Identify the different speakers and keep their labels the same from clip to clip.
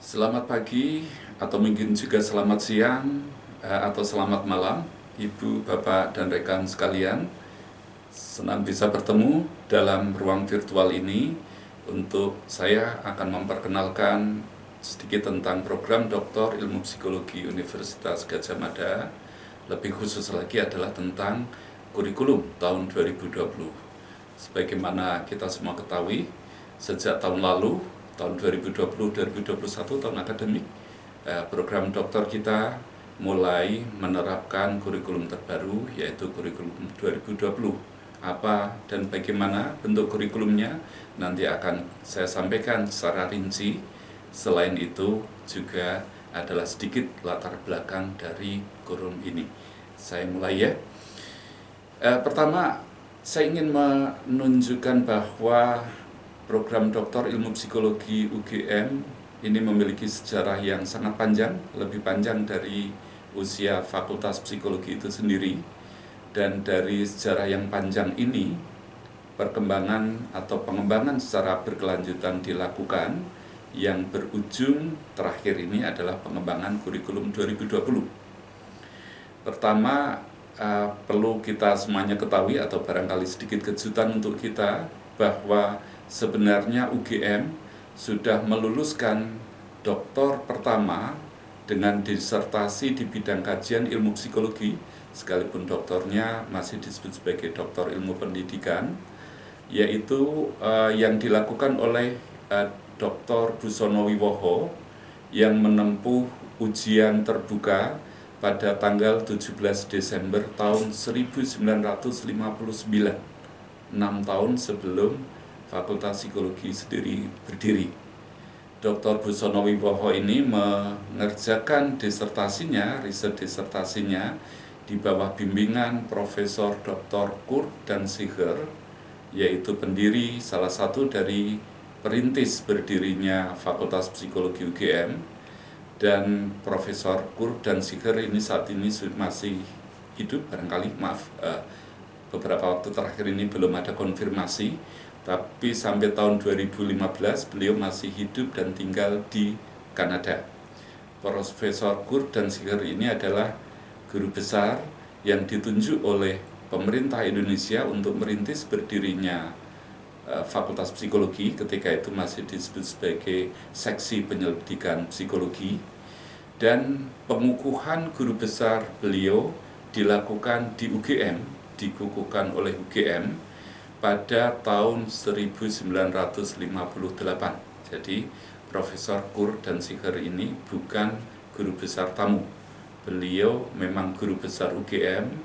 Speaker 1: Selamat pagi atau mungkin juga selamat siang atau selamat malam Ibu, Bapak, dan rekan sekalian. Senang bisa bertemu dalam ruang virtual ini. Untuk saya akan memperkenalkan sedikit tentang program Doktor Ilmu Psikologi Universitas Gadjah Mada. Lebih khusus lagi adalah tentang kurikulum tahun 2020. Sebagaimana kita semua ketahui, sejak tahun lalu, tahun 2020-2021, tahun akademik, program dokter kita mulai menerapkan kurikulum terbaru, yaitu kurikulum 2020. Apa dan bagaimana bentuk kurikulumnya nanti akan saya sampaikan secara rinci. Selain itu juga adalah sedikit latar belakang dari kurikulum ini. Saya mulai ya. Pertama, saya ingin menunjukkan bahwa program Doktor Ilmu Psikologi UGM ini memiliki sejarah yang sangat panjang, lebih panjang dari usia Fakultas Psikologi itu sendiri. Dan dari sejarah yang panjang ini, perkembangan atau pengembangan secara berkelanjutan dilakukan, yang berujung terakhir ini adalah pengembangan kurikulum 2020. Pertama, perlu kita semuanya ketahui atau barangkali sedikit kejutan untuk kita, bahwa sebenarnya UGM sudah meluluskan doktor pertama dengan disertasi di bidang kajian ilmu psikologi, sekalipun doktornya masih disebut sebagai doktor ilmu pendidikan, yaitu yang dilakukan oleh Dr. Busono Wiwoho yang menempuh ujian terbuka pada tanggal 17 Desember tahun 1959, 6 tahun sebelum Fakultas Psikologi sendiri berdiri. Dr. Busono Wiwoho ini mengerjakan disertasinya, riset disertasinya di bawah bimbingan Profesor Dr. Kurt Danziger, yaitu pendiri salah satu dari perintis berdirinya Fakultas Psikologi UGM. Dan Profesor Kurt Danziger ini saat ini masih hidup, barangkali, beberapa waktu terakhir ini belum ada konfirmasi, tapi sampai tahun 2015 beliau masih hidup dan tinggal di Kanada. Profesor Kurt Danziger ini adalah guru besar yang ditunjuk oleh pemerintah Indonesia untuk merintis berdirinya Fakultas Psikologi, ketika itu masih disebut sebagai Seksi Penyelidikan Psikologi. Dan pengukuhan guru besar beliau dilakukan di UGM, dikukuhkan oleh UGM pada tahun 1958. Jadi Profesor Kurt Danziger ini bukan guru besar tamu. Beliau memang guru besar UGM,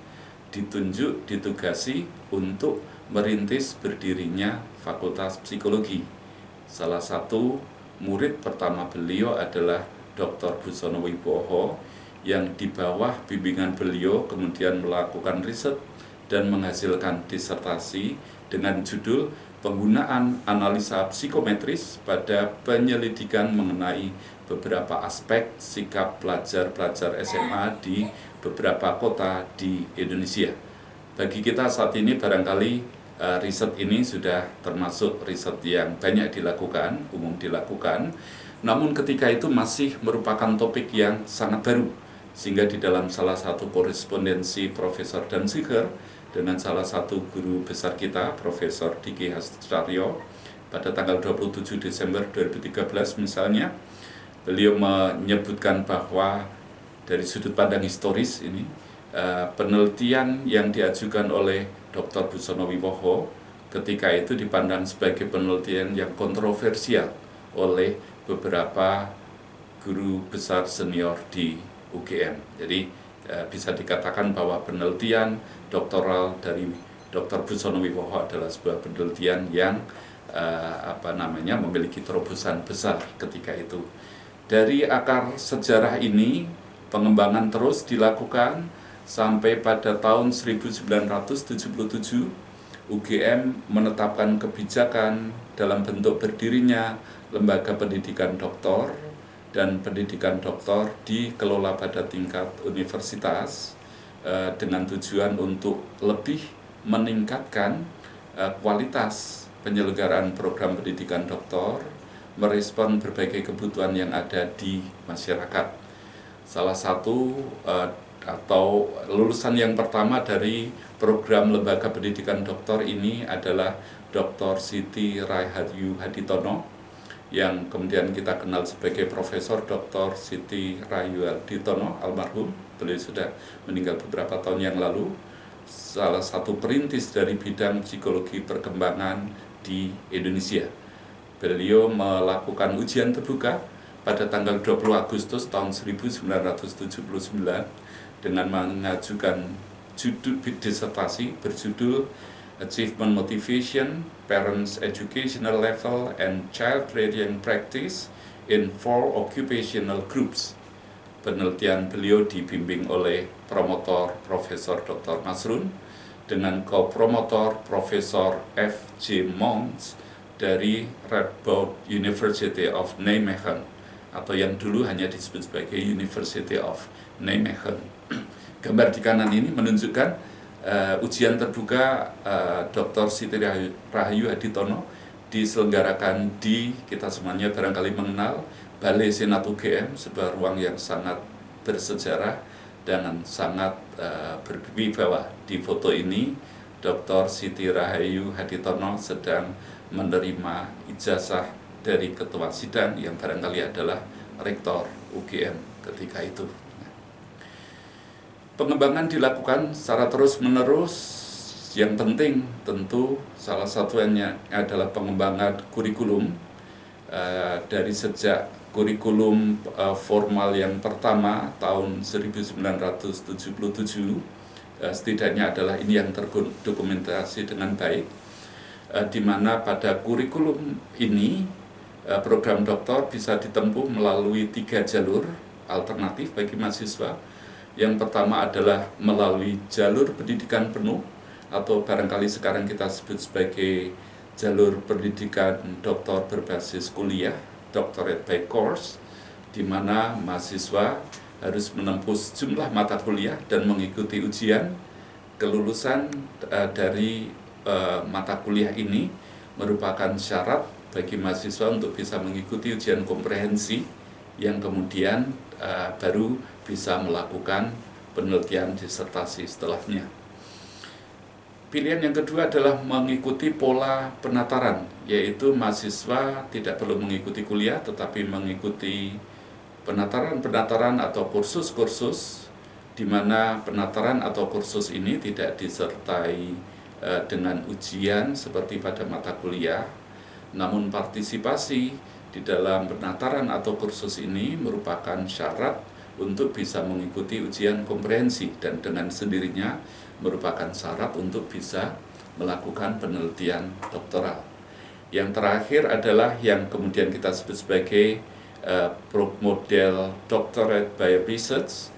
Speaker 1: ditunjuk, ditugasi untuk merintis berdirinya Fakultas Psikologi. Salah satu murid pertama beliau adalah Dr. Busono Wiwoho, yang di bawah bimbingan beliau kemudian melakukan riset dan menghasilkan disertasi dengan judul Penggunaan Analisa Psikometris pada Penyelidikan mengenai beberapa aspek sikap pelajar-pelajar SMA di beberapa kota di Indonesia. Bagi kita saat ini barangkali riset ini sudah termasuk riset yang banyak dilakukan, umum dilakukan, namun ketika itu masih merupakan topik yang sangat baru, sehingga di dalam salah satu korespondensi Profesor Danziger dengan salah satu guru besar kita, Profesor Diki Hastjaryo, pada tanggal 27 Desember 2013 misalnya, beliau menyebutkan bahwa dari sudut pandang historis ini, penelitian yang diajukan oleh Dr. Busono Wiwoho ketika itu dipandang sebagai penelitian yang kontroversial oleh beberapa guru besar senior di UGM. Jadi bisa dikatakan bahwa penelitian doktoral dari Dr. Busono Wiwoho adalah sebuah penelitian yang memiliki terobosan besar ketika itu. Dari akar sejarah ini, pengembangan terus dilakukan sampai pada tahun 1977 UGM menetapkan kebijakan dalam bentuk berdirinya lembaga pendidikan doktor, dan pendidikan doktor dikelola pada tingkat universitas dengan tujuan untuk lebih meningkatkan kualitas penyelenggaraan program pendidikan doktor, merespon berbagai kebutuhan yang ada di masyarakat. Salah satu atau lulusan yang pertama dari program Lembaga Pendidikan Doktor ini adalah Dr. Siti Rahayu Haditono, yang kemudian kita kenal sebagai Profesor Dr. Siti Rahayu Haditono, almarhum. Beliau sudah meninggal beberapa tahun yang lalu. Salah satu perintis dari bidang psikologi perkembangan di Indonesia. Beliau melakukan ujian terbuka pada tanggal 20 Agustus tahun 1979 dengan mengajukan judul disertasi berjudul Achievement Motivation, Parents Educational Level, and Child Rearing Practice in 4 Occupational Groups. Penelitian beliau dibimbing oleh promotor Profesor Dr. Masrun dengan co-promotor Profesor F.J. Mons dari Radboud University of Nijmegen, atau yang dulu hanya disebut sebagai University of Nijmegen. Gambar di kanan ini menunjukkan ujian terbuka Dr. Siti Rahayu Haditono diselenggarakan di, kita semuanya barangkali mengenal, Balai Senat UGM, sebuah ruang yang sangat bersejarah dan sangat berwibawa. Di foto ini Dr. Siti Rahayu Haditono sedang menerima ijazah dari ketua sidang yang barangkali adalah rektor UGM ketika itu. Pengembangan dilakukan secara terus-menerus. Yang penting tentu salah satunya adalah pengembangan kurikulum. Dari sejak kurikulum formal yang pertama tahun 1977, setidaknya adalah ini yang terdokumentasi dengan baik, di mana pada kurikulum ini program doktor bisa ditempuh melalui 3 jalur alternatif bagi mahasiswa. Yang pertama adalah melalui jalur pendidikan penuh, atau barangkali sekarang kita sebut sebagai jalur pendidikan doktor berbasis kuliah, doctorate by course, di mana mahasiswa harus menempuh sejumlah mata kuliah dan mengikuti ujian. Kelulusan dari mata kuliah ini merupakan syarat bagi mahasiswa untuk bisa mengikuti ujian komprehensi, yang kemudian baru bisa melakukan penelitian disertasi setelahnya. Pilihan yang kedua adalah mengikuti pola penataran, yaitu mahasiswa tidak perlu mengikuti kuliah tetapi mengikuti penataran atau kursus-kursus, di mana penataran atau kursus ini tidak disertai dengan ujian seperti pada mata kuliah, namun partisipasi di dalam penataran atau kursus ini merupakan syarat untuk bisa mengikuti ujian komprehensi dan dengan sendirinya merupakan syarat untuk bisa melakukan penelitian doktoral. Yang terakhir adalah yang kemudian kita sebut sebagai model doctorate by research,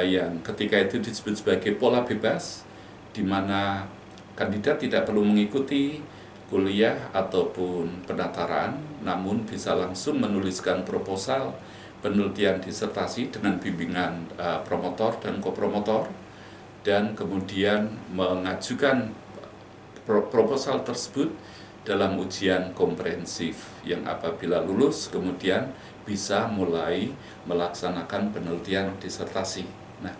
Speaker 1: yang ketika itu disebut sebagai pola bebas, di mana kandidat tidak perlu mengikuti kuliah ataupun penataran, namun bisa langsung menuliskan proposal penelitian disertasi dengan bimbingan promotor dan kopromotor, dan kemudian mengajukan proposal tersebut dalam ujian komprehensif yang apabila lulus kemudian bisa mulai melaksanakan penelitian disertasi. Nah,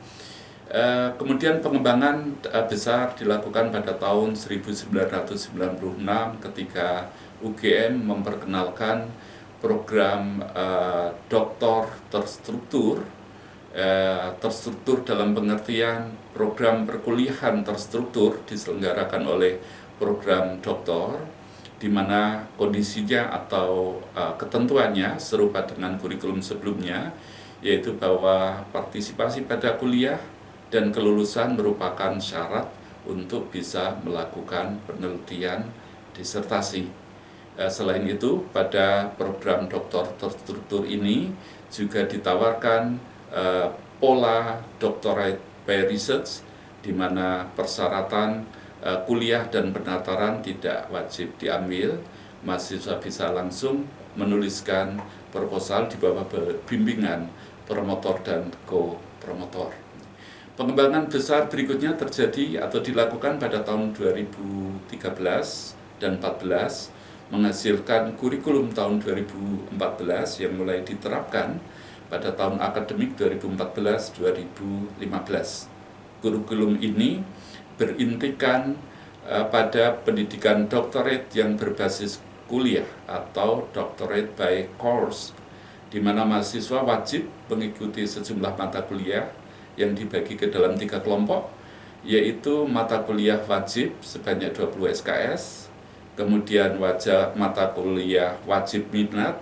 Speaker 1: kemudian pengembangan besar dilakukan pada tahun 1996 ketika UGM memperkenalkan program doktor terstruktur, terstruktur dalam pengertian program perkuliahan terstruktur diselenggarakan oleh program doktor, di mana kondisinya atau ketentuannya serupa dengan kurikulum sebelumnya, yaitu bahwa partisipasi pada kuliah dan kelulusan merupakan syarat untuk bisa melakukan penelitian disertasi. Selain itu, pada program doktor terstruktur ini juga ditawarkan pola doctorate by research, di mana persyaratan kuliah dan penataran tidak wajib diambil. Mahasiswa bisa langsung menuliskan proposal di bawah bimbingan promotor dan co-promotor. Pengembangan besar berikutnya terjadi atau dilakukan pada tahun 2013 dan 2014 menghasilkan kurikulum tahun 2014 yang mulai diterapkan pada tahun akademik 2014-2015. Kurikulum ini berintikan pada pendidikan doctorate yang berbasis kuliah atau doctorate by course, di mana mahasiswa wajib mengikuti sejumlah mata kuliah yang dibagi ke dalam 3 kelompok, yaitu mata kuliah wajib sebanyak 20 SKS, kemudian mata kuliah wajib minat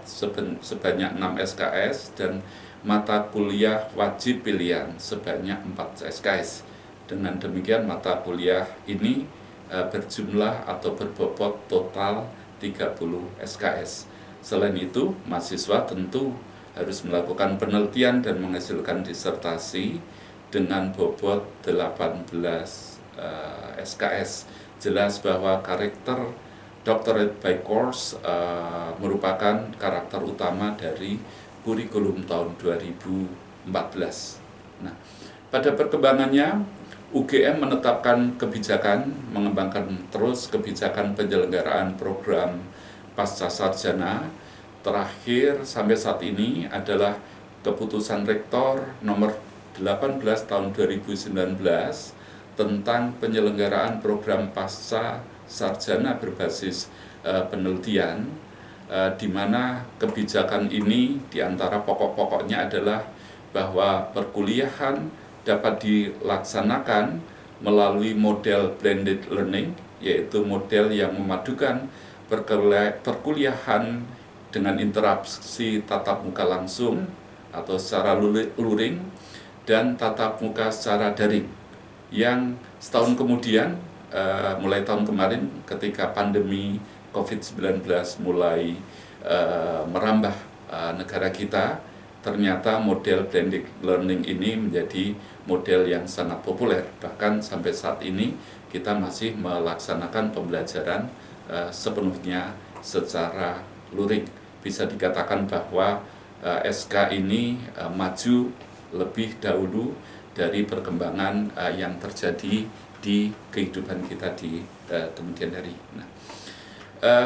Speaker 1: sebanyak 6 SKS, dan mata kuliah wajib pilihan sebanyak 4 SKS. Dengan demikian mata kuliah ini berjumlah atau berbobot total 30 SKS. Selain itu, mahasiswa tentu harus melakukan penelitian dan menghasilkan disertasi dengan bobot 18 SKS. Jelas bahwa karakter doctorate by course merupakan karakter utama dari kurikulum tahun 2014. Nah, pada perkembangannya, UGM menetapkan kebijakan, mengembangkan terus kebijakan penyelenggaraan program pasca sarjana. Terakhir sampai saat ini adalah keputusan Rektor nomor 18 tahun 2019 tentang penyelenggaraan program pasca sarjana berbasis penelitian, di mana kebijakan ini diantara pokok-pokoknya adalah bahwa perkuliahan dapat dilaksanakan melalui model blended learning, yaitu model yang memadukan perkuliahan dengan interaksi tatap muka langsung atau secara luring dan tatap muka secara daring, yang setahun kemudian, mulai tahun kemarin ketika pandemi COVID-19 mulai merambah negara kita, ternyata model blended learning ini menjadi model yang sangat populer. Bahkan sampai saat ini kita masih melaksanakan pembelajaran sepenuhnya secara luring. Bisa dikatakan bahwa SK ini maju lebih dahulu dari perkembangan yang terjadi di kehidupan kita di kemudian hari. Nah,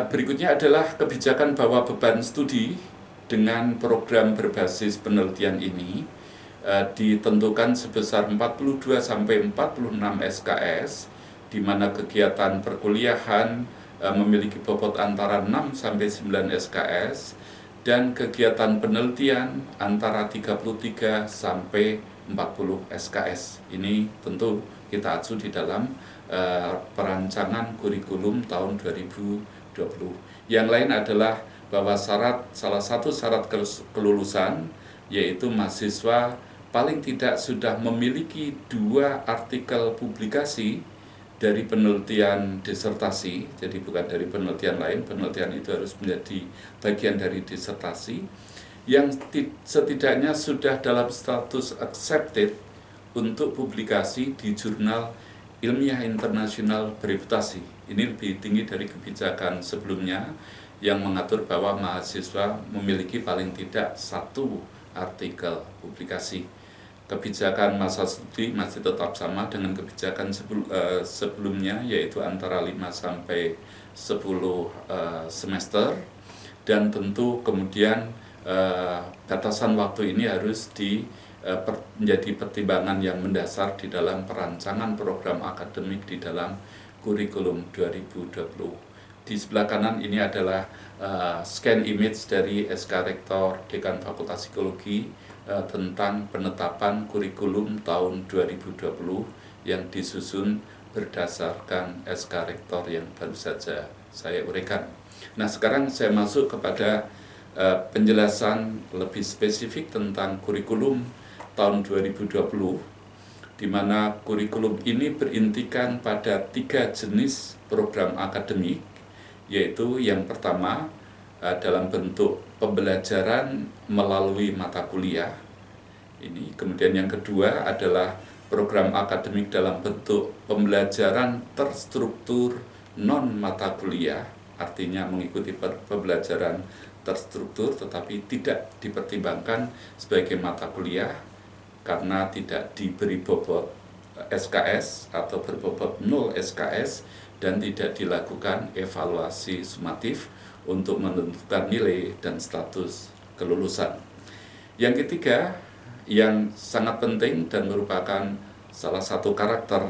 Speaker 1: berikutnya adalah kebijakan bahwa beban studi dengan program berbasis penelitian ini ditentukan sebesar 42 sampai 46 SKS, di mana kegiatan perkuliahan memiliki bobot antara 6 sampai 9 SKS dan kegiatan penelitian antara 33 sampai 40 SKS. Ini tentu kita acu di dalam perancangan kurikulum tahun 2020. Yang lain adalah bahwa salah satu syarat kelulusan yaitu mahasiswa paling tidak sudah memiliki 2 artikel publikasi dari penelitian disertasi. Jadi bukan dari penelitian lain, penelitian itu harus menjadi bagian dari disertasi, yang setidaknya sudah dalam status accepted untuk publikasi di jurnal ilmiah internasional bereputasi. Ini lebih tinggi dari kebijakan sebelumnya yang mengatur bahwa mahasiswa memiliki paling tidak 1 artikel publikasi. Kebijakan masa studi masih tetap sama dengan kebijakan sebelumnya, yaitu antara 5 sampai 10 semester, dan tentu kemudian batasan waktu ini harus menjadi pertimbangan yang mendasar di dalam perancangan program akademik di dalam kurikulum 2020. Di sebelah kanan ini adalah scan image dari SK Rektor Dekan Fakultas Psikologi tentang penetapan kurikulum tahun 2020 yang disusun berdasarkan SK Rektor yang baru saja saya uraikan. Nah, sekarang saya masuk kepada penjelasan lebih spesifik tentang kurikulum tahun 2020, di mana kurikulum ini berintikan pada 3 jenis program akademik, yaitu yang pertama dalam bentuk pembelajaran melalui mata kuliah. Kemudian yang kedua adalah program akademik dalam bentuk pembelajaran terstruktur non mata kuliah, artinya mengikuti pembelajaran terstruktur tetapi tidak dipertimbangkan sebagai mata kuliah karena tidak diberi bobot SKS atau berbobot 0 SKS, dan tidak dilakukan evaluasi sumatif untuk menentukan nilai dan status kelulusan. Yang ketiga, yang sangat penting dan merupakan salah satu karakter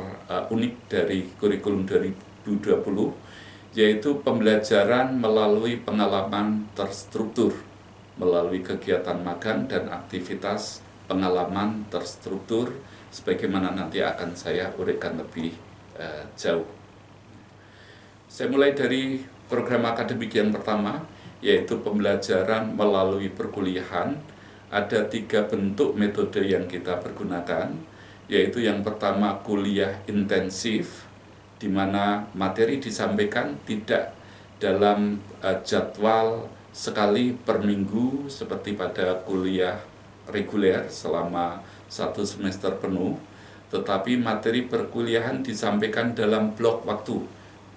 Speaker 1: unik dari kurikulum 2020, yaitu pembelajaran melalui pengalaman terstruktur, melalui kegiatan magang dan aktivitas pengalaman terstruktur, sebagaimana nanti akan saya uraikan lebih jauh. Saya mulai dari program akademik yang pertama, yaitu pembelajaran melalui perkuliahan. Ada 3 bentuk metode yang kita pergunakan, yaitu yang pertama kuliah intensif, di mana materi disampaikan tidak dalam jadwal sekali per minggu seperti pada kuliah reguler selama 1 semester penuh, tetapi materi perkuliahan disampaikan dalam blok waktu,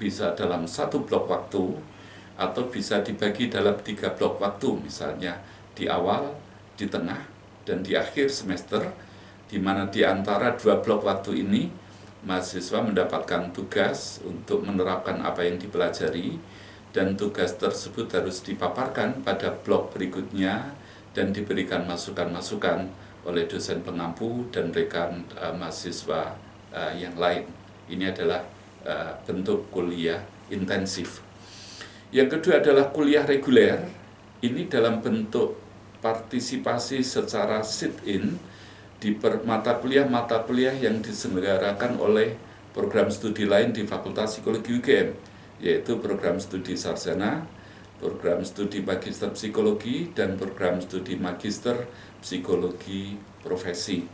Speaker 1: bisa dalam 1 blok waktu atau bisa dibagi dalam 3 blok waktu, misalnya di awal, di tengah, dan di akhir semester, di mana di antara 2 blok waktu ini mahasiswa mendapatkan tugas untuk menerapkan apa yang dipelajari, dan tugas tersebut harus dipaparkan pada blok berikutnya dan diberikan masukan-masukan oleh dosen pengampu dan rekan mahasiswa yang lain. Ini adalah bentuk kuliah intensif. Yang kedua adalah kuliah reguler. Ini dalam bentuk partisipasi secara sit-in di mata kuliah yang diselenggarakan oleh program studi lain di Fakultas Psikologi UGM, yaitu program studi sarjana, program studi magister psikologi, dan program studi magister psikologi profesi.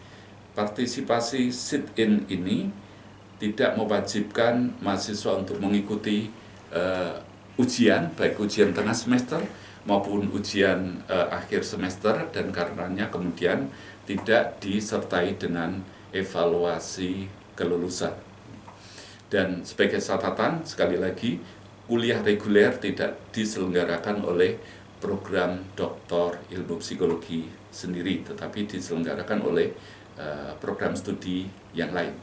Speaker 1: Partisipasi sit-in ini tidak mewajibkan mahasiswa untuk mengikuti ujian, baik ujian tengah semester maupun ujian akhir semester, dan karenanya kemudian tidak disertai dengan evaluasi kelulusan. Dan sebagai catatan, sekali lagi, kuliah reguler tidak diselenggarakan oleh program Doktor Ilmu Psikologi sendiri, tetapi diselenggarakan oleh program studi yang lain.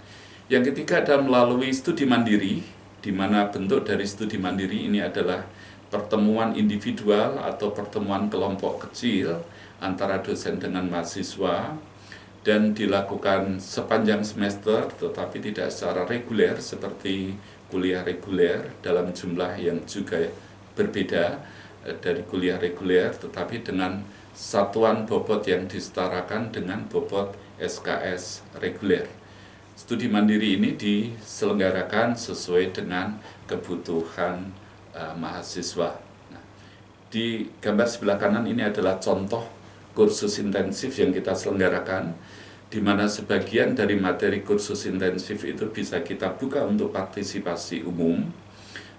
Speaker 1: Yang ketiga adalah melalui studi mandiri, di mana bentuk dari studi mandiri ini adalah pertemuan individual atau pertemuan kelompok kecil antara dosen dengan mahasiswa, dan dilakukan sepanjang semester, tetapi tidak secara reguler seperti kuliah reguler dalam jumlah yang juga berbeda dari kuliah reguler, tetapi dengan satuan bobot yang disetarakan dengan bobot SKS reguler. Studi mandiri ini diselenggarakan sesuai dengan kebutuhan mahasiswa. Nah, di gambar sebelah kanan ini adalah contoh kursus intensif yang kita selenggarakan, di mana sebagian dari materi kursus intensif itu bisa kita buka untuk partisipasi umum,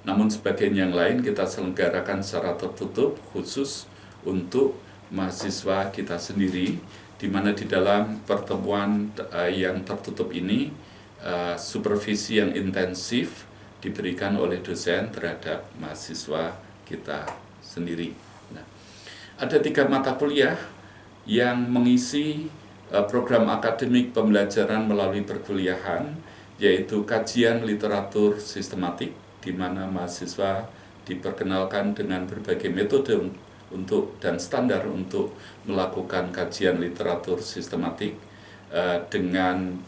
Speaker 1: namun sebagian yang lain kita selenggarakan secara tertutup khusus untuk mahasiswa kita sendiri, di mana di dalam pertemuan yang tertutup ini supervisi yang intensif diberikan oleh dosen terhadap mahasiswa kita sendiri. Nah, ada 3 mata kuliah yang mengisi program akademik pembelajaran melalui perkuliahan, yaitu kajian literatur sistematik, di mana mahasiswa diperkenalkan dengan berbagai metode untuk dan standar untuk melakukan kajian literatur sistematik dengan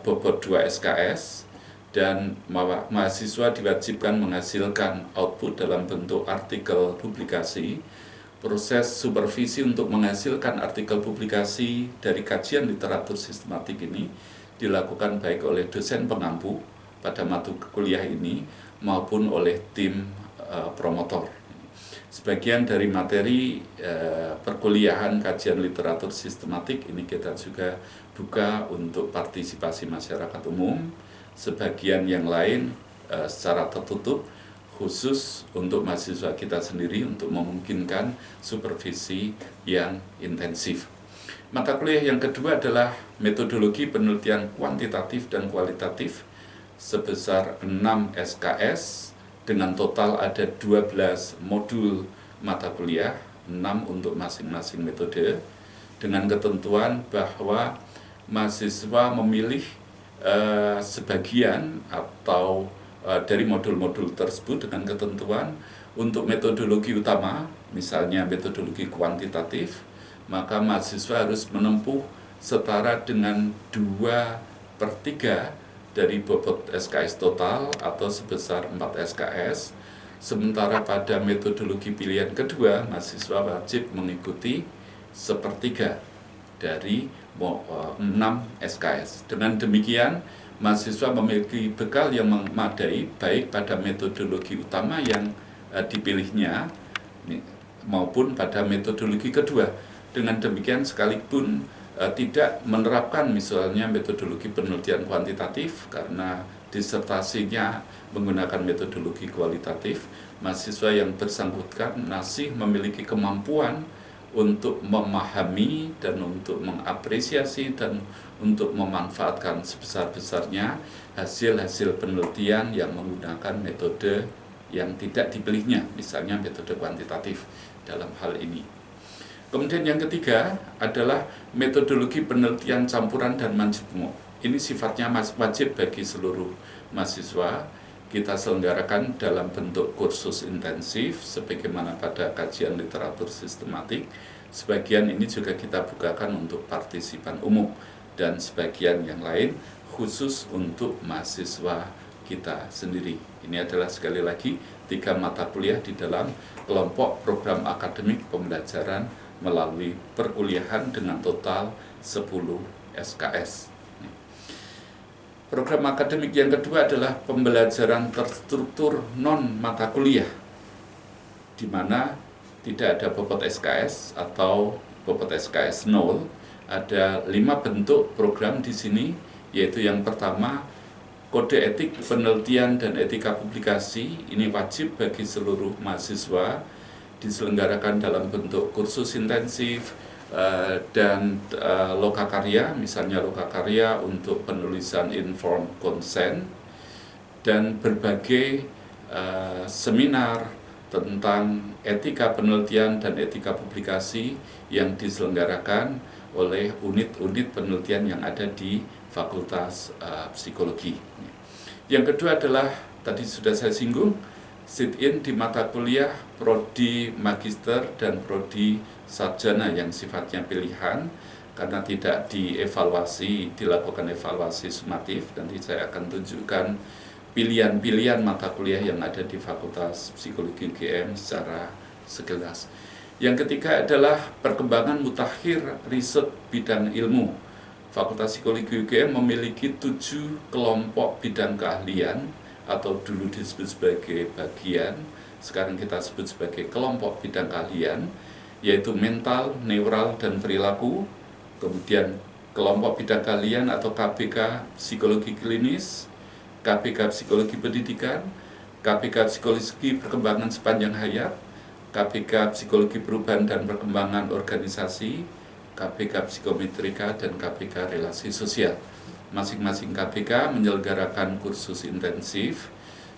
Speaker 1: bobot 2 SKS, dan mahasiswa diwajibkan menghasilkan output dalam bentuk artikel publikasi. Proses supervisi untuk menghasilkan artikel publikasi dari kajian literatur sistematik ini dilakukan baik oleh dosen pengampu pada mata kuliah ini maupun oleh tim promotor. Sebagian dari materi perkuliahan kajian literatur sistematik ini kita juga buka untuk partisipasi masyarakat umum. Sebagian yang lain secara tertutup khusus untuk mahasiswa kita sendiri untuk memungkinkan supervisi yang intensif. Mata kuliah yang kedua adalah metodologi penelitian kuantitatif dan kualitatif sebesar 6 SKS dengan total ada 12 modul mata kuliah, 6 untuk masing-masing metode, dengan ketentuan bahwa mahasiswa memilih sebagian atau dari modul-modul tersebut dengan ketentuan untuk metodologi utama, misalnya metodologi kuantitatif, maka mahasiswa harus menempuh setara dengan 2/3 dari bobot SKS total atau sebesar 4 SKS. Sementara pada metodologi pilihan kedua, mahasiswa wajib mengikuti 1/3 dari 6 SKS. Dengan demikian, mahasiswa memiliki bekal yang memadai baik pada metodologi utama yang dipilihnya maupun pada metodologi kedua. Dengan demikian, sekalipun tidak menerapkan misalnya metodologi penelitian kuantitatif karena disertasinya menggunakan metodologi kualitatif, mahasiswa yang bersangkutan masih memiliki kemampuan untuk memahami dan untuk mengapresiasi dan untuk memanfaatkan sebesar-besarnya hasil-hasil penelitian yang menggunakan metode yang tidak dipilihnya, misalnya metode kuantitatif dalam hal ini. Kemudian yang ketiga adalah metodologi penelitian campuran dan majmuk. Ini sifatnya wajib bagi seluruh mahasiswa. Kita selenggarakan dalam bentuk kursus intensif sebagaimana pada kajian literatur sistematik. Sebagian ini juga kita bukakan untuk partisipan umum dan sebagian yang lain khusus untuk mahasiswa kita sendiri. Ini adalah sekali lagi 3 mata kuliah di dalam kelompok program akademik pembelajaran melalui perkuliahan dengan total 10 SKS. Program akademik yang kedua adalah pembelajaran terstruktur non-mata kuliah, di mana tidak ada bobot SKS atau bobot SKS 0. Ada 5 bentuk program di sini, yaitu yang pertama, kode etik penelitian dan etika publikasi. Ini wajib bagi seluruh mahasiswa, diselenggarakan dalam bentuk kursus intensif dan lokakarya, misalnya lokakarya untuk penulisan informed consent, dan berbagai seminar tentang etika penelitian dan etika publikasi yang diselenggarakan oleh unit-unit penelitian yang ada di Fakultas Psikologi. Yang kedua adalah, tadi sudah saya singgung, sit-in di mata kuliah prodi magister dan prodi sarjana yang sifatnya pilihan karena tidak dilakukan evaluasi sumatif. Nanti saya akan tunjukkan pilihan-pilihan mata kuliah yang ada di Fakultas Psikologi UGM secara sekilas. Yang ketiga adalah perkembangan mutakhir riset bidang ilmu. Fakultas Psikologi UGM memiliki 7 kelompok bidang keahlian atau dulu disebut sebagai bagian, sekarang kita sebut sebagai kelompok bidang keahlian, yaitu mental, neural, dan perilaku. Kemudian kelompok bidang keahlian atau KBK Psikologi Klinis, KBK Psikologi Pendidikan, KBK Psikologi Perkembangan Sepanjang Hayat, KBK Psikologi Perubahan dan Perkembangan Organisasi, KBK Psikometrika, dan KBK Relasi Sosial. Masing-masing KBK menyelenggarakan kursus intensif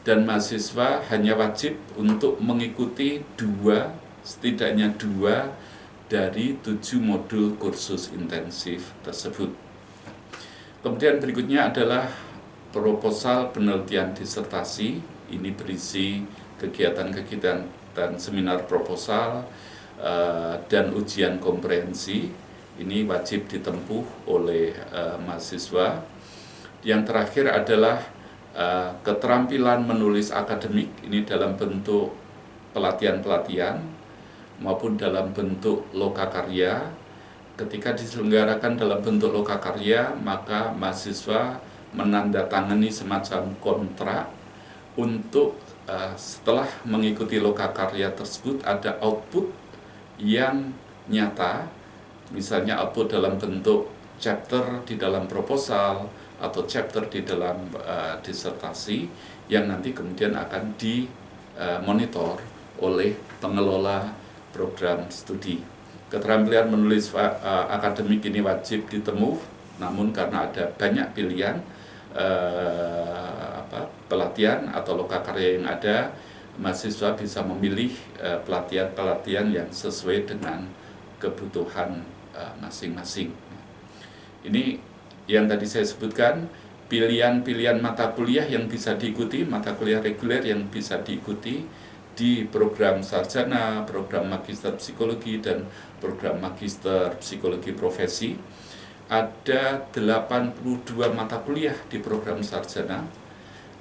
Speaker 1: dan mahasiswa hanya wajib untuk mengikuti setidaknya dua dari 7 modul kursus intensif tersebut. Kemudian berikutnya adalah proposal penelitian disertasi. Ini berisi kegiatan-kegiatan dan seminar proposal dan ujian komprehensi. Ini wajib ditempuh oleh mahasiswa. Yang terakhir adalah keterampilan menulis akademik, ini dalam bentuk pelatihan-pelatihan maupun dalam bentuk lokakarya. Ketika diselenggarakan dalam bentuk lokakarya, maka mahasiswa menandatangani semacam kontrak untuk setelah mengikuti lokakarya tersebut ada output yang nyata, misalnya output dalam bentuk chapter di dalam proposal atau chapter di dalam disertasi yang nanti kemudian akan dimonitor oleh pengelola program studi. Keterampilan menulis akademik ini wajib ditempuh, namun karena ada banyak pilihan pelatihan atau lokakarya yang ada, mahasiswa bisa memilih pelatihan-pelatihan yang sesuai dengan kebutuhan masing-masing. Ini yang tadi saya sebutkan, pilihan-pilihan mata kuliah yang bisa diikuti, mata kuliah reguler yang bisa diikuti di program sarjana, program magister psikologi, dan program magister psikologi profesi. Ada 82 mata kuliah di program sarjana,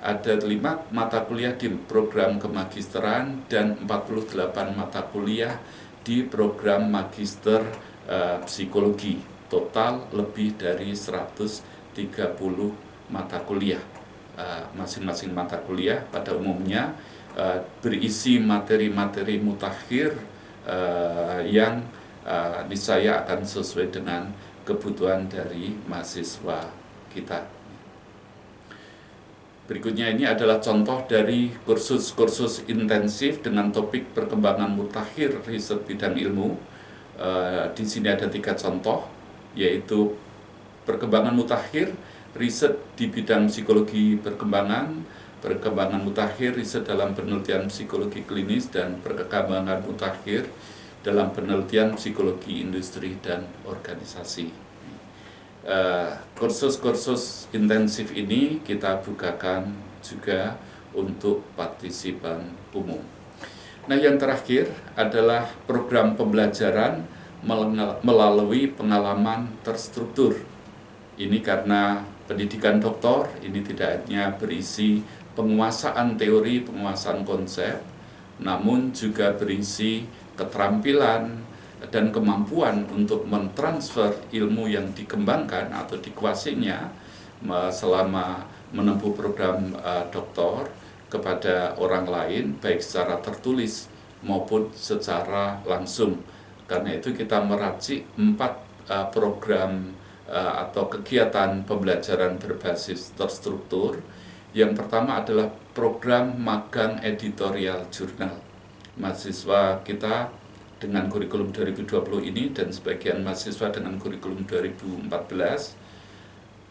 Speaker 1: ada 5 mata kuliah di program kemagisteran, dan 48 mata kuliah di program magister psikologi. Total lebih dari 130 mata kuliah. Masing-masing mata kuliah pada umumnya berisi materi-materi mutakhir yang niscaya akan sesuai dengan kebutuhan dari mahasiswa kita. Berikutnya ini adalah contoh dari kursus-kursus intensif dengan topik perkembangan mutakhir riset bidang ilmu. Di sini ada 3 contoh, yaitu perkembangan mutakhir, riset di bidang psikologi perkembangan mutakhir, riset dalam penelitian psikologi klinis, dan perkembangan mutakhir dalam penelitian psikologi industri dan organisasi. Kursus-kursus intensif ini kita bukakan juga untuk partisipan umum. Nah, yang terakhir adalah program pembelajaran melalui pengalaman terstruktur. Ini karena pendidikan doktor ini tidak hanya berisi penguasaan teori, penguasaan konsep, namun juga berisi keterampilan dan kemampuan untuk mentransfer ilmu yang dikembangkan atau dikuasainya selama menempuh program doktor kepada orang lain, baik secara tertulis maupun secara langsung. Karena itu kita meracik 4 program atau kegiatan pembelajaran berbasis terstruktur. Yang pertama adalah program magang editorial jurnal. Mahasiswa kita dengan kurikulum 2020 ini dan sebagian mahasiswa dengan kurikulum 2014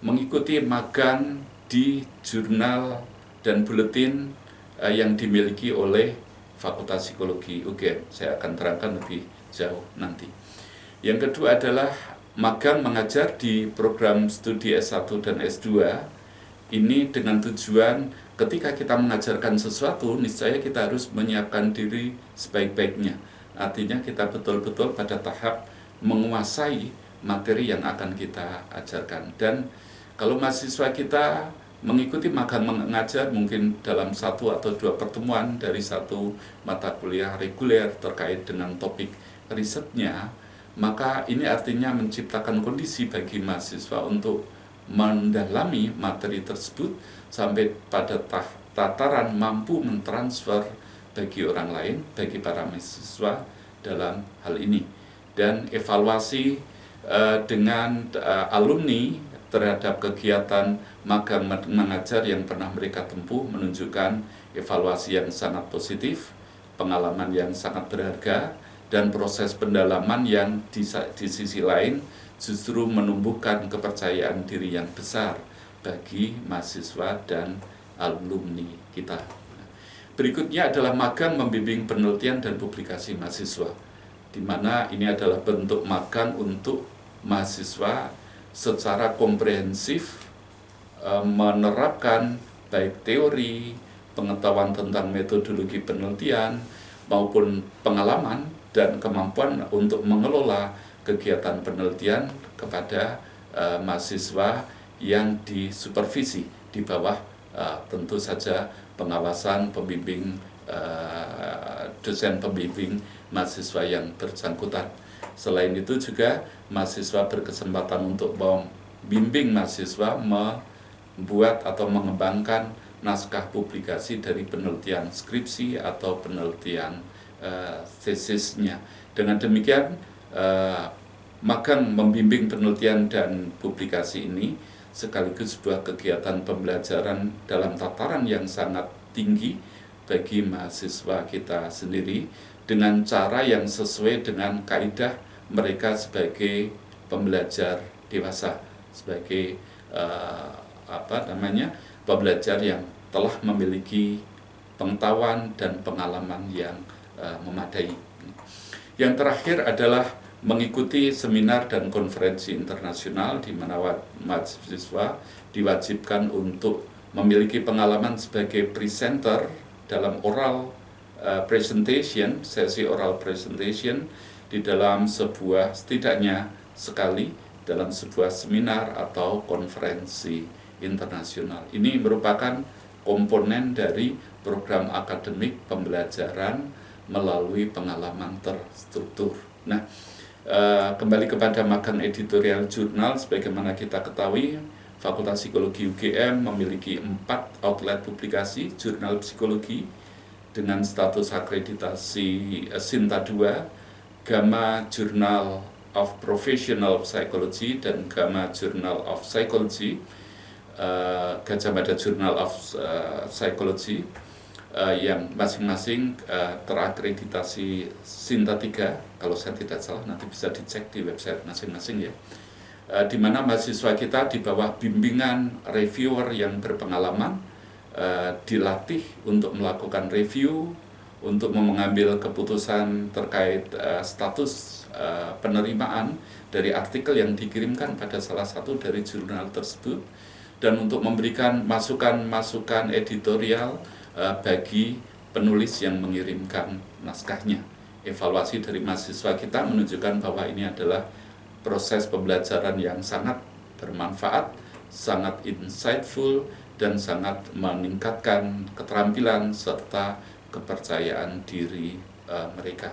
Speaker 1: mengikuti magang di jurnal dan buletin yang dimiliki oleh Fakultas Psikologi UGM. Saya akan terangkan lebih jauh nanti. Yang kedua adalah magang mengajar di program studi S1 dan S2. Ini dengan tujuan ketika kita mengajarkan sesuatu, niscaya kita harus menyiapkan diri sebaik-baiknya. Artinya kita betul-betul pada tahap menguasai materi yang akan kita ajarkan. Dan kalau mahasiswa kita mengikuti magang mengajar mungkin dalam 1 atau 2 pertemuan dari 1 mata kuliah reguler terkait dengan topik risetnya, maka ini artinya menciptakan kondisi bagi mahasiswa untuk mendalami materi tersebut sampai pada tataran mampu mentransfer bagi orang lain, bagi para mahasiswa dalam hal ini. Dan evaluasi dengan alumni terhadap kegiatan magang mengajar yang pernah mereka tempuh menunjukkan evaluasi yang sangat positif, pengalaman yang sangat berharga, dan proses pendalaman yang di sisi lain justru menumbuhkan kepercayaan diri yang besar bagi mahasiswa dan alumni kita. Berikutnya adalah magang membimbing penelitian dan publikasi mahasiswa, di mana ini adalah bentuk magang untuk mahasiswa secara komprehensif menerapkan baik teori, pengetahuan tentang metodologi penelitian, maupun pengalaman dan kemampuan untuk mengelola kegiatan penelitian kepada mahasiswa yang disupervisi di bawah tentu saja pengawasan pembimbing dosen pembimbing mahasiswa yang bersangkutan. Selain itu juga mahasiswa berkesempatan untuk membimbing mahasiswa membuat atau mengembangkan naskah publikasi dari penelitian skripsi atau penelitian tesisnya. Dengan demikian magang membimbing penelitian dan publikasi ini sekaligus sebuah kegiatan pembelajaran dalam tataran yang sangat tinggi bagi mahasiswa kita sendiri dengan cara yang sesuai dengan kaidah mereka sebagai pembelajar dewasa, sebagai pembelajar yang telah memiliki pengetahuan dan pengalaman yang memadai. Yang terakhir adalah mengikuti seminar dan konferensi internasional di mana mahasiswa diwajibkan untuk memiliki pengalaman sebagai presenter dalam oral presentation, sesi oral presentation di dalam sebuah, setidaknya sekali dalam sebuah seminar atau konferensi internasional. Ini merupakan komponen dari program akademik pembelajaran melalui pengalaman terstruktur. Nah, kembali kepada magang editorial jurnal, sebagaimana kita ketahui, Fakultas Psikologi UGM memiliki 4 outlet publikasi jurnal psikologi dengan status akreditasi Sinta 2, Gamma Journal of Professional Psychology dan Gamma Journal of Psychology, Gajah Mada Journal of Psychology, yang masing-masing terakreditasi Sinta 3, kalau saya tidak salah nanti bisa dicek di website masing-masing ya, di mana mahasiswa kita di bawah bimbingan reviewer yang berpengalaman dilatih untuk melakukan review, untuk mengambil keputusan terkait status penerimaan dari artikel yang dikirimkan pada salah satu dari jurnal tersebut, dan untuk memberikan masukan-masukan editorial bagi penulis yang mengirimkan naskahnya. Evaluasi dari mahasiswa kita menunjukkan bahwa ini adalah proses pembelajaran yang sangat bermanfaat, sangat insightful, dan sangat meningkatkan keterampilan serta kepercayaan diri mereka.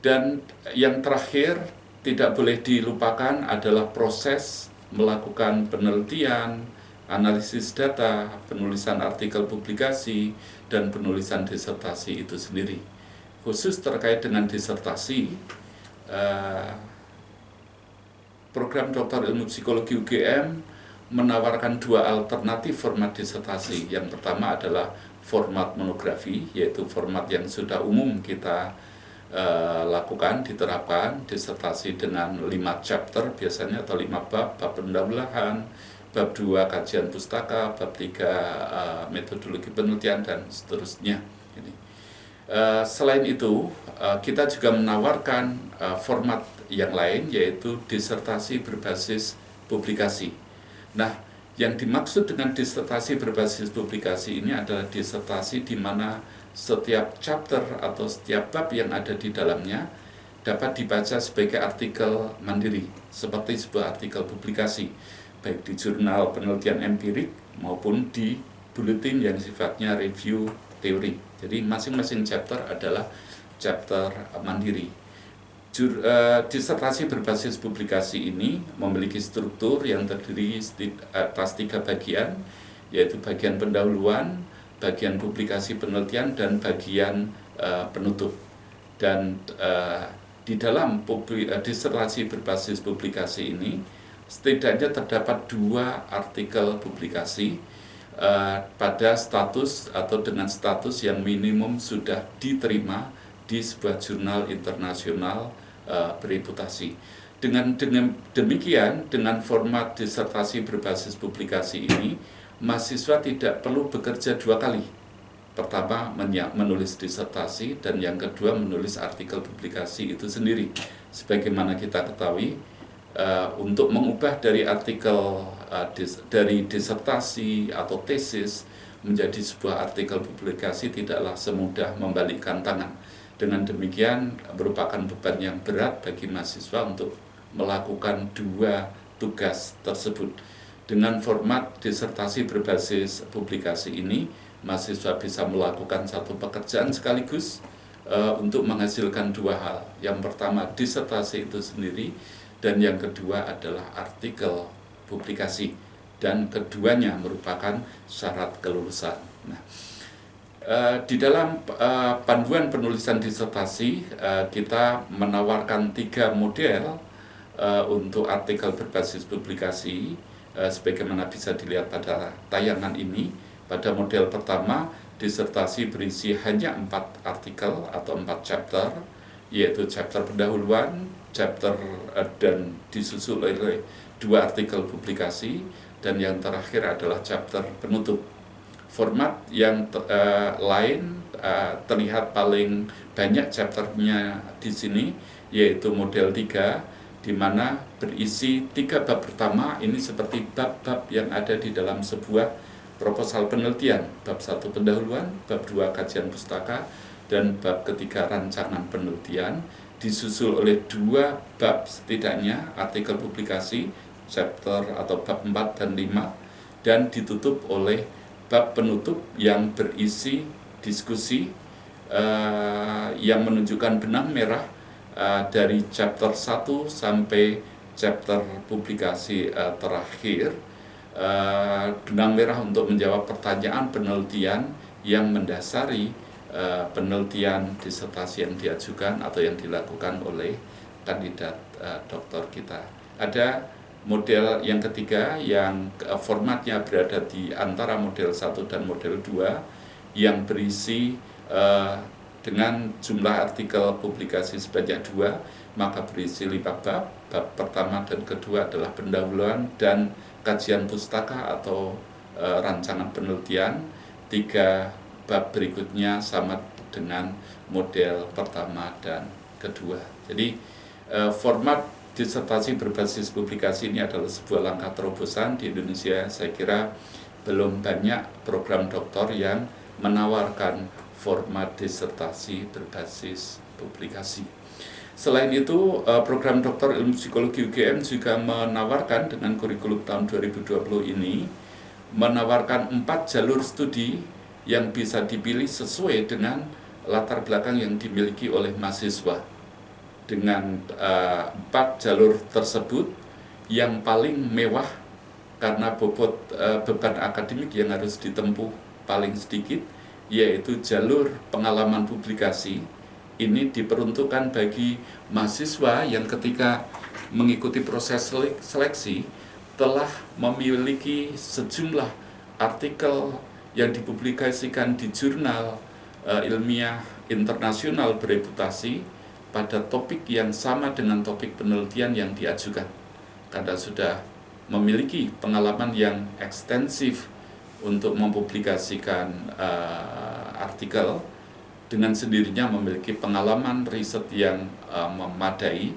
Speaker 1: Dan yang terakhir, tidak boleh dilupakan adalah proses melakukan penelitian, analisis data, penulisan artikel publikasi, dan penulisan disertasi itu sendiri. Khusus terkait dengan disertasi, program Doktor Ilmu Psikologi UGM menawarkan 2 alternatif format disertasi. Yang pertama adalah format monografi, yaitu format yang sudah umum kita lakukan, diterapkan, disertasi dengan 5 chapter biasanya atau 5 bab pendahuluan, bab 2 kajian pustaka, bab 3 metodologi penelitian, dan seterusnya. Selain itu, kita juga menawarkan format yang lain, yaitu disertasi berbasis publikasi. Nah, yang dimaksud dengan disertasi berbasis publikasi ini adalah disertasi di mana setiap chapter atau setiap bab yang ada di dalamnya dapat dibaca sebagai artikel mandiri, seperti sebuah artikel publikasi, baik di jurnal penelitian empirik maupun di buletin yang sifatnya review teori. Jadi masing-masing chapter adalah chapter mandiri. Disertasi berbasis publikasi ini memiliki struktur yang terdiri atas 3 bagian, yaitu bagian pendahuluan, bagian publikasi penelitian, dan bagian penutup. Dan di dalam disertasi berbasis publikasi ini setidaknya terdapat 2 artikel publikasi pada status atau dengan status yang minimum sudah diterima di sebuah jurnal internasional bereputasi. Dengan demikian, dengan format disertasi berbasis publikasi ini, mahasiswa tidak perlu bekerja 2 kali. Pertama, menulis disertasi, dan yang kedua menulis artikel publikasi itu sendiri. Sebagaimana kita ketahui, untuk mengubah dari artikel dari disertasi atau tesis menjadi sebuah artikel publikasi tidaklah semudah membalikkan tangan. Dengan demikian merupakan beban yang berat bagi mahasiswa untuk melakukan 2 tugas tersebut. Dengan format disertasi berbasis publikasi ini, mahasiswa bisa melakukan 1 pekerjaan sekaligus untuk menghasilkan 2 hal. Yang pertama disertasi itu sendiri, dan yang kedua adalah artikel publikasi, dan keduanya merupakan syarat kelulusan. Nah, di dalam panduan penulisan disertasi, kita menawarkan 3 model untuk artikel berbasis publikasi, sebagaimana bisa dilihat pada tayangan ini. Pada model pertama, disertasi berisi hanya 4 artikel atau 4 chapter, yaitu chapter pendahuluan, chapter dan disusul oleh 2 artikel publikasi, dan yang terakhir adalah chapter penutup. Format yang lain terlihat paling banyak chapternya di sini, yaitu model 3, di mana berisi 3 bab pertama. Ini seperti bab-bab yang ada di dalam sebuah proposal penelitian. Bab 1 pendahuluan, bab 2 kajian pustaka, dan bab ketiga rancangan penelitian, disusul oleh 2 bab setidaknya artikel publikasi, chapter atau bab 4 dan 5, dan ditutup oleh bab penutup yang berisi diskusi yang menunjukkan benang merah dari chapter 1 sampai chapter publikasi terakhir, benang merah untuk menjawab pertanyaan penelitian yang mendasari penelitian disertasi yang diajukan atau yang dilakukan oleh kandidat doktor kita. Ada model yang ketiga yang formatnya berada di antara model 1 dan model 2 yang berisi dengan jumlah artikel publikasi sebanyak 2, maka berisi 5 bab. Bab pertama dan kedua adalah pendahuluan dan kajian pustaka atau rancangan penelitian. 3 bab berikutnya sama dengan model pertama dan kedua. Jadi format disertasi berbasis publikasi ini adalah sebuah langkah terobosan di Indonesia. Saya kira belum banyak program doktor yang menawarkan format disertasi berbasis publikasi. Selain itu, program doktor ilmu psikologi UGM juga menawarkan dengan kurikulum tahun 2020 ini, menawarkan 4 jalur studi yang bisa dipilih sesuai dengan latar belakang yang dimiliki oleh mahasiswa. Dengan 4 jalur tersebut, yang paling mewah karena bobot beban akademik yang harus ditempuh paling sedikit, yaitu jalur pengalaman publikasi. Ini diperuntukkan bagi mahasiswa yang ketika mengikuti proses seleksi telah memiliki sejumlah artikel yang dipublikasikan di jurnal ilmiah internasional bereputasi pada topik yang sama dengan topik penelitian yang diajukan. Karena sudah memiliki pengalaman yang ekstensif untuk mempublikasikan artikel, dengan sendirinya memiliki pengalaman riset yang memadai,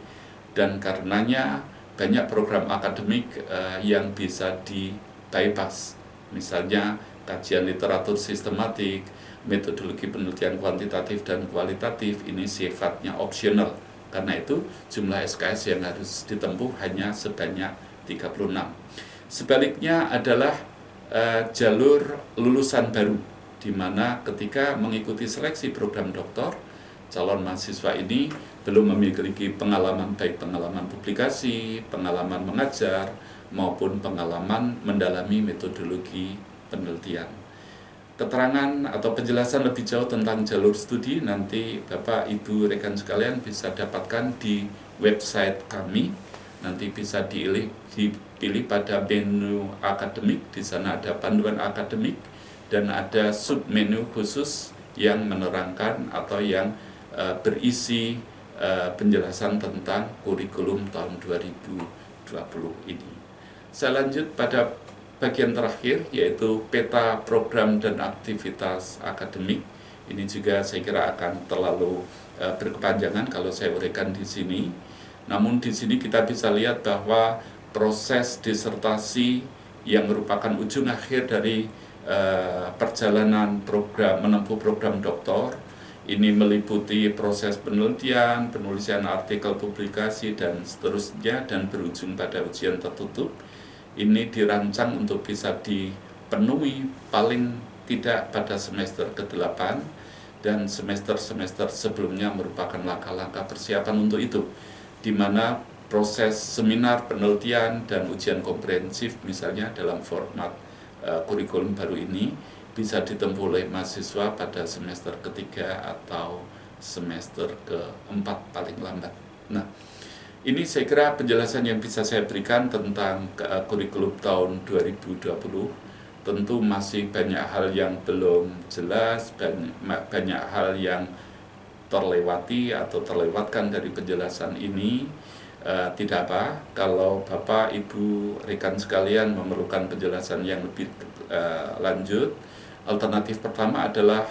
Speaker 1: dan karenanya banyak program akademik yang bisa di-bypass. Misalnya kajian literatur sistematik, metodologi penelitian kuantitatif dan kualitatif, ini sifatnya opsional. Karena itu jumlah SKS yang harus ditempuh hanya sebanyak 36. Sebaliknya adalah jalur lulusan baru, di mana ketika mengikuti seleksi program doktor, calon mahasiswa ini belum memiliki pengalaman, baik pengalaman publikasi, pengalaman mengajar, maupun pengalaman mendalami metodologi penelitian. Keterangan atau penjelasan lebih jauh tentang jalur studi nanti Bapak, Ibu, rekan sekalian bisa dapatkan di website kami. Nanti bisa dipilih pada menu akademik. Di sana ada panduan akademik dan ada submenu khusus yang menerangkan atau yang berisi penjelasan tentang kurikulum tahun 2020 ini. Saya lanjut pada bagian terakhir, yaitu peta program dan aktivitas akademik. Ini juga saya kira akan terlalu berkepanjangan kalau saya uraikan di sini. Namun di sini kita bisa lihat bahwa proses disertasi yang merupakan ujung akhir dari perjalanan program menempuh program doktor ini meliputi proses penelitian, penulisan artikel publikasi, dan seterusnya, dan berujung pada ujian tertutup. Ini dirancang untuk bisa dipenuhi paling tidak pada semester ke-8, dan semester-semester sebelumnya merupakan langkah-langkah persiapan untuk itu, di mana proses seminar penelitian dan ujian komprehensif misalnya dalam format kurikulum baru ini bisa ditempuh oleh mahasiswa pada semester ketiga atau semester ke-4 paling lambat. Nah, ini saya kira penjelasan yang bisa saya berikan tentang kurikulum tahun 2020. Tentu masih banyak hal yang belum jelas, banyak hal yang terlewati atau terlewatkan dari penjelasan ini. Tidak apa, kalau Bapak, Ibu, rekan sekalian memerlukan penjelasan yang lebih lanjut, Alternatif pertama adalah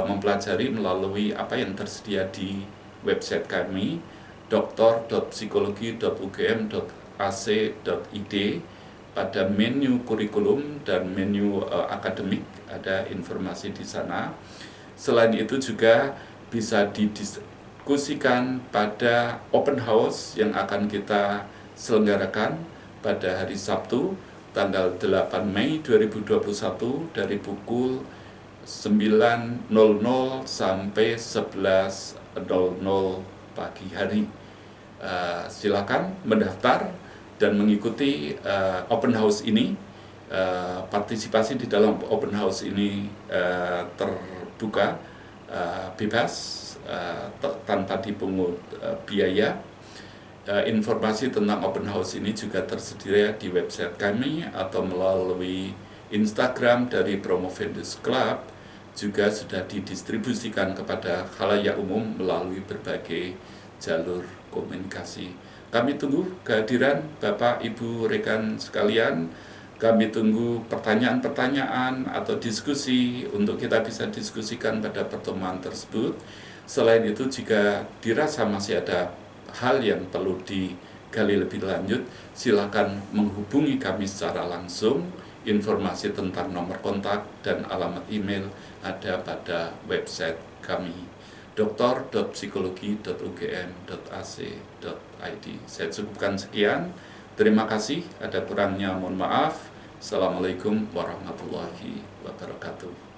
Speaker 1: mempelajari melalui apa yang tersedia di website kami, doktor.psikologi.ugm.ac.id. Pada menu kurikulum dan menu akademik ada informasi di sana. Selain itu juga bisa didiskusikan pada open house yang akan kita selenggarakan pada hari Sabtu tanggal 8 Mei 2021 dari pukul 9.00 sampai 11.00 pagi hari. Silakan mendaftar dan mengikuti open house ini. Partisipasi di dalam open house ini terbuka, bebas, tanpa dipungut biaya. Informasi tentang open house ini juga tersedia di website kami atau melalui Instagram dari Promovendus Club, juga sudah didistribusikan kepada khalayak umum melalui berbagai jalur komunikasi. Kami tunggu kehadiran Bapak, Ibu, rekan sekalian. Kami tunggu pertanyaan-pertanyaan atau diskusi untuk kita bisa diskusikan pada pertemuan tersebut. Selain itu, jika dirasa masih ada hal yang perlu digali lebih lanjut, silakan menghubungi kami secara langsung. Informasi tentang nomor kontak dan alamat email ada pada website kami, doktor.psikologi.ugm.ac.id. Saya cukupkan sekian. Terima kasih. Ada kurangnya mohon maaf. Assalamualaikum warahmatullahi wabarakatuh.